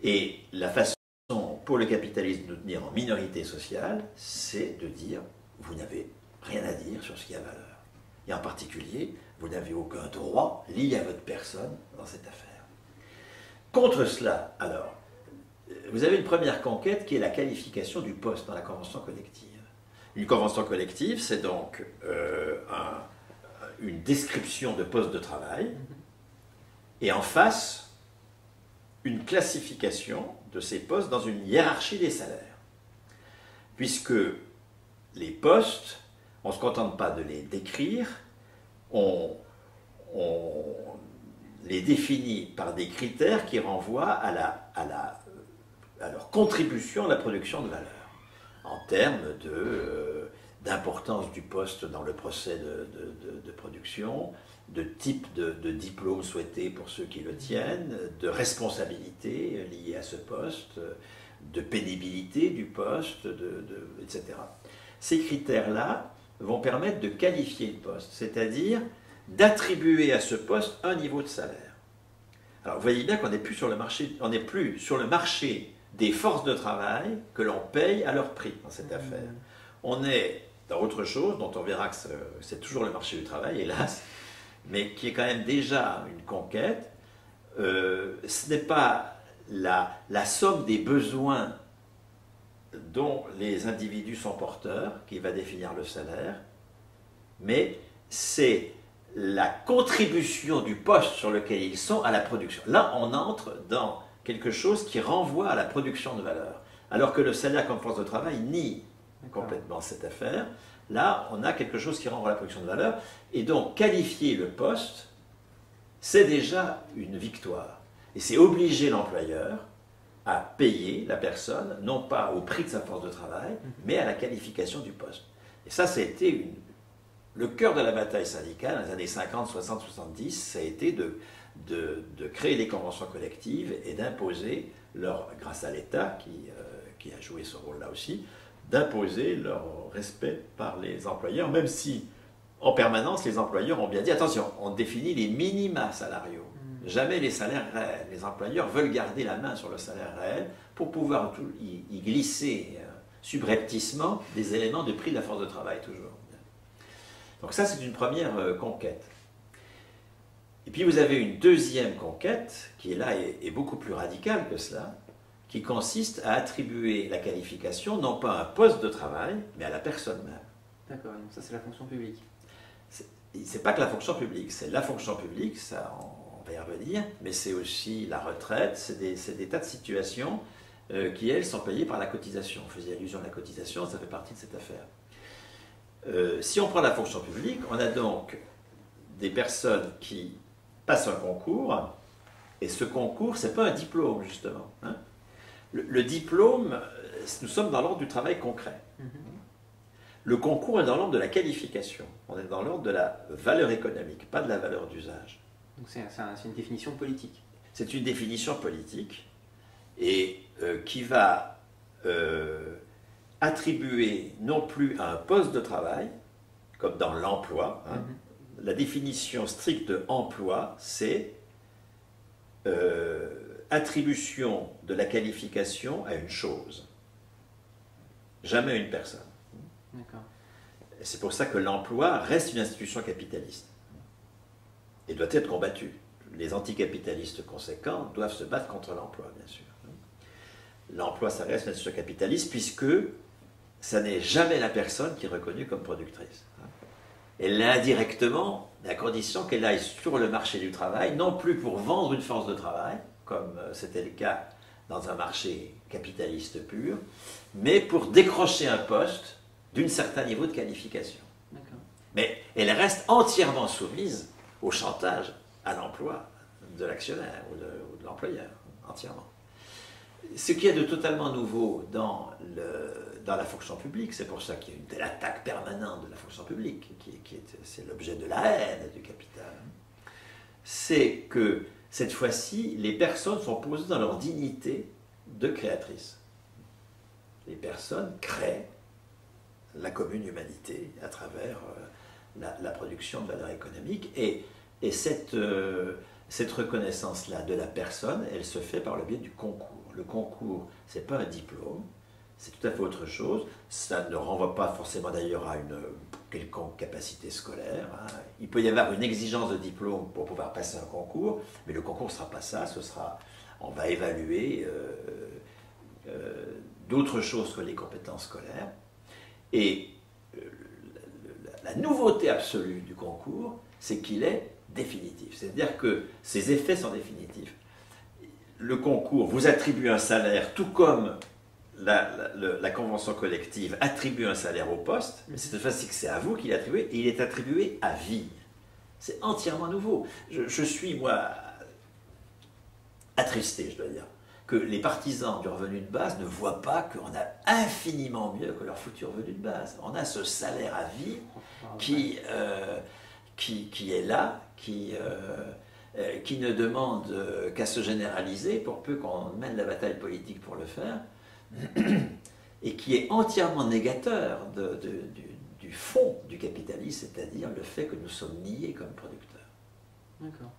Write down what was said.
Et la façon pour le capitalisme de nous tenir en minorité sociale, c'est de dire, vous n'avez rien à dire sur ce qui a valeur. Et en particulier, vous n'avez aucun droit lié à votre personne dans cette affaire. Contre cela, alors, vous avez une première conquête qui est la qualification du poste dans la convention collective. Une convention collective, c'est donc une description de poste de travail, et en face, une classification de ces postes dans une hiérarchie des salaires. Puisque les postes, on ne se contente pas de les décrire, on les définit par des critères qui renvoient à leur contribution à la production de valeur, en termes d'importance du poste dans le procès de production, de type de diplôme souhaité pour ceux qui le tiennent, de responsabilité liée à ce poste, de pénibilité du poste, etc. Ces critères-là vont permettre de qualifier le poste, c'est-à-dire d'attribuer à ce poste un niveau de salaire. Alors vous voyez bien qu'on n'est plus sur le marché, des forces de travail que l'on paye à leur prix dans cette affaire. On est dans autre chose, dont on verra que c'est toujours le marché du travail, hélas, mais qui est quand même déjà une conquête. Ce n'est pas la somme des besoins dont les individus sont porteurs qui va définir le salaire, mais c'est la contribution du poste sur lequel ils sont à la production. Là, on entre dans quelque chose qui renvoie à la production de valeur, alors que le salaire comme force de travail nie complètement cette affaire. Là, on a quelque chose qui renvoie à la production de valeur, et donc qualifier le poste, c'est déjà une victoire. Et c'est obliger l'employeur à payer la personne, non pas au prix de sa force de travail, mais à la qualification du poste. Et ça a été le cœur de la bataille syndicale dans les années 50, 60, 70, ça a été de créer des conventions collectives et d'imposer grâce à l'État qui a joué ce rôle-là aussi, d'imposer leur respect par les employeurs, même si en permanence les employeurs ont bien dit attention, on définit les minima salariaux, jamais les salaires réels. Les employeurs veulent garder la main sur le salaire réel pour pouvoir y glisser subrepticement des éléments de prix de la force de travail toujours. Donc ça, c'est une première conquête. Et puis vous avez une deuxième conquête, qui est là est beaucoup plus radicale que cela, qui consiste à attribuer la qualification, non pas à un poste de travail, mais à la personne même. D'accord, donc ça c'est la fonction publique. C'est pas que la fonction publique, c'est la fonction publique, ça on va y revenir, mais c'est aussi la retraite, c'est des tas de situations qui, elles, sont payées par la cotisation. On faisait allusion à la cotisation, ça fait partie de cette affaire. Si on prend la fonction publique, on a donc des personnes qui passent un concours, et ce concours, ce n'est pas un diplôme, justement. Hein. Le diplôme, nous sommes dans l'ordre du travail concret. Le concours est dans l'ordre de la qualification. On est dans l'ordre de la valeur économique, pas de la valeur d'usage. Donc c'est une définition politique. C'est une définition politique, et qui va attribuer non plus à un poste de travail, comme dans l'emploi. Hein. La définition stricte de emploi, c'est attribution de la qualification à une chose, jamais à une personne. C'est pour ça que l'emploi reste une institution capitaliste et doit être combattu. Les anticapitalistes conséquents doivent se battre contre l'emploi, bien sûr. L'emploi, ça reste une institution capitaliste puisque ça n'est jamais la personne qui est reconnue comme productrice. Elle l'est indirectement, à condition qu'elle aille sur le marché du travail, non plus pour vendre une force de travail, comme c'était le cas dans un marché capitaliste pur, mais pour décrocher un poste d'un certain niveau de qualification. Mais elle reste entièrement soumise au chantage à l'emploi de l'actionnaire ou de l'employeur, entièrement. Ce qui est de totalement nouveau dans la fonction publique, c'est pour ça qu'il y a une telle attaque permanente de la fonction publique, c'est l'objet de la haine du capital, c'est que cette fois-ci, les personnes sont posées dans leur dignité de créatrices. Les personnes créent la commune humanité à travers la production de valeur économique, et cette reconnaissance-là de la personne, elle se fait par le biais du concours. le concours, ce n'est pas un diplôme, c'est tout à fait autre chose. Ça ne renvoie pas forcément d'ailleurs à une quelconque capacité scolaire. Hein. Il peut y avoir une exigence de diplôme pour pouvoir passer un concours, mais le concours ne sera pas ça, on va évaluer d'autres choses que les compétences scolaires. Et la nouveauté absolue du concours, c'est qu'il est définitif. C'est-à-dire que ses effets sont définitifs. Le concours vous attribue un salaire, tout comme la convention collective attribue un salaire au poste, mais cette fois-ci que c'est à vous qu'il est attribué, et il est attribué à vie. C'est entièrement nouveau. Je suis, moi, attristé, je dois dire, que les partisans du revenu de base ne voient pas qu'on a infiniment mieux que leur foutu revenu de base. On a ce salaire à vie qui est là, qui ne demande qu'à se généraliser pour peu qu'on mène la bataille politique pour le faire, et qui est entièrement négateur du fond du capitalisme, c'est-à-dire le fait que nous sommes niés comme producteurs. D'accord.